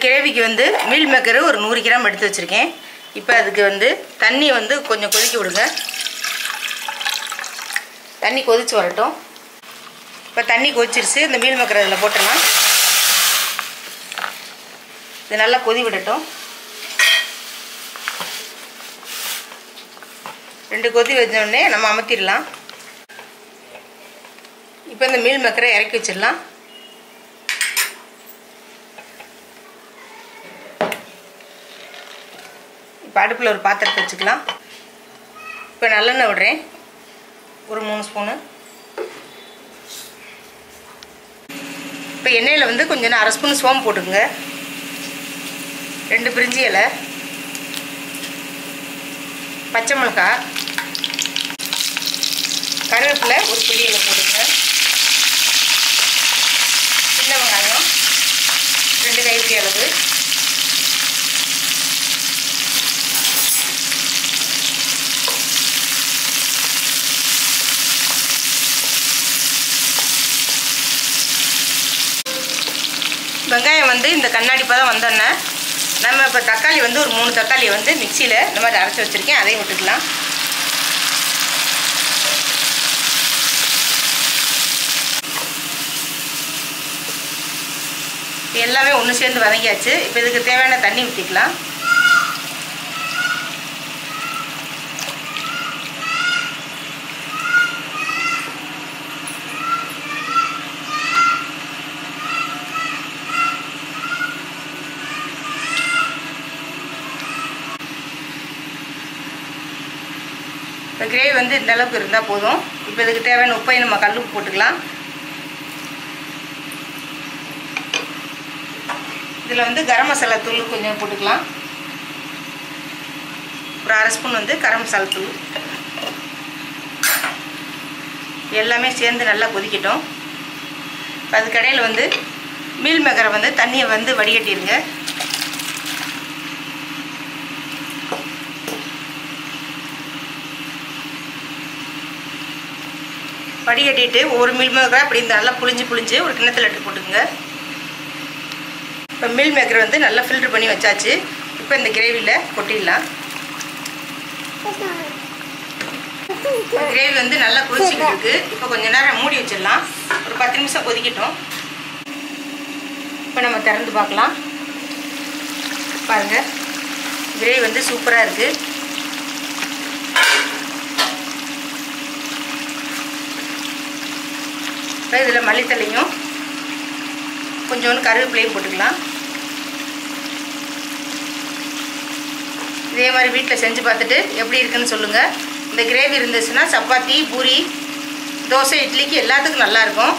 கிரேவிக்கு வந்து meal maker ஒரு 100 கிராம் எடுத்து வச்சுருக்கேன். இப்போ அதுக்கு வந்து தண்ணி வந்து கொஞ்சம் கொதிக்க விடுங்க. தண்ணி கொதிச்சு வரட்டும். இப்போ தண்ணி கொதிச்சிருச்சு. இந்த மீல் மேக்கர் அதில் போட்டுடலாம். இது நல்லா கொதி விடட்டும். 2 கொதி வச்சோடனே நம்ம அமர்த்திடலாம். இப்போ இந்த மீல் மேக்கரை இறக்கி வச்சிடலாம். இப்போ அடுப்பில் ஒரு பாத்திரத்தை வச்சுக்கலாம். இப்போ நல்லெண்ணெய் விடுறேன், ஒரு 3 ஸ்பூனு. இப்போ எண்ணெயில் வந்து கொஞ்சம் 1/2 ஸ்பூன் சோம்பு போட்டுக்குங்க, 2 பிரிஞ்சி இலை, பச்சை மிளகாய், கருவேப்பிலை ஒரு பிடி இலை போடுங்க, சின்ன வெங்காயம் 2 கைப்பிடி அளவு, வெங்காயம் வந்து இந்த கண்ணாடி பதம் வந்தோன்னே நம்ம இப்போ தக்காளி வந்து ஒரு 3 தக்காளியை வந்து மிக்சியில் இந்த மாதிரி அரைச்சி வச்சுருக்கேன், அதையும் விட்டுக்கலாம். எல்லாமே ஒன்று சேர்ந்து வதங்கியாச்சு. இப்போ இதுக்கு தேவையான தண்ணி ஊற்றிக்கலாம். இப்போ கிரேவி வந்து இந்த அளவுக்கு இருந்தால் போதும். இப்போ இதுக்கு தேவையான உப்பை நம்ம கல்லுப்பு போட்டுக்கலாம். இதில் வந்து கரம் மசாலா தூள் கொஞ்சம் போட்டுக்கலாம், ஒரு 1/2 ஸ்பூன் வந்து கரம் மசாலா தூள். எல்லாமே சேர்ந்து நல்லா கொதிக்கட்டும். இப்போ அதுக்கடையில் வந்து மீல் மேக்கரை வந்து தண்ணியை வந்து வடிகட்டிடுங்க. வடிகட்டிட்டு ஒரு மீல் மேக்கரை அப்படி நல்லா புளிஞ்சு ஒரு கிண்ணத்தில் எடுத்து போட்டுக்குங்க. இப்போ மீல் மேக்கரை வந்து நல்லா ஃபில்டர் பண்ணி வச்சாச்சு. இப்போ இந்த கிரேவியில் கொட்டிடலாம். கிரேவி வந்து நல்லா கொதிச்சுக்கிட்டு இருக்குது. இப்போ கொஞ்சம் நேரம் மூடி வச்சிடலாம், ஒரு 10 நிமிஷம் கொதிக்கட்டும். இப்போ நம்ம திறந்து பார்க்கலாம். பாருங்கள், கிரேவி வந்து சூப்பராக இருக்குது. இப்போ இதில் மல்லித்தலையும் கொஞ்சோண்டு கருவேப்பிலையும் போட்டுக்கலாம். இதே மாதிரி வீட்டில் செஞ்சு பார்த்துட்டு எப்படி இருக்குன்னு சொல்லுங்கள். இந்த கிரேவி இருந்துச்சுன்னா சப்பாத்தி, பூரி, தோசை, இட்லிக்கு எல்லாத்துக்கும் நல்லாயிருக்கும்.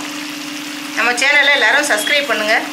நம்ம சேனலை எல்லோரும் சப்ஸ்கிரைப் பண்ணுங்கள்.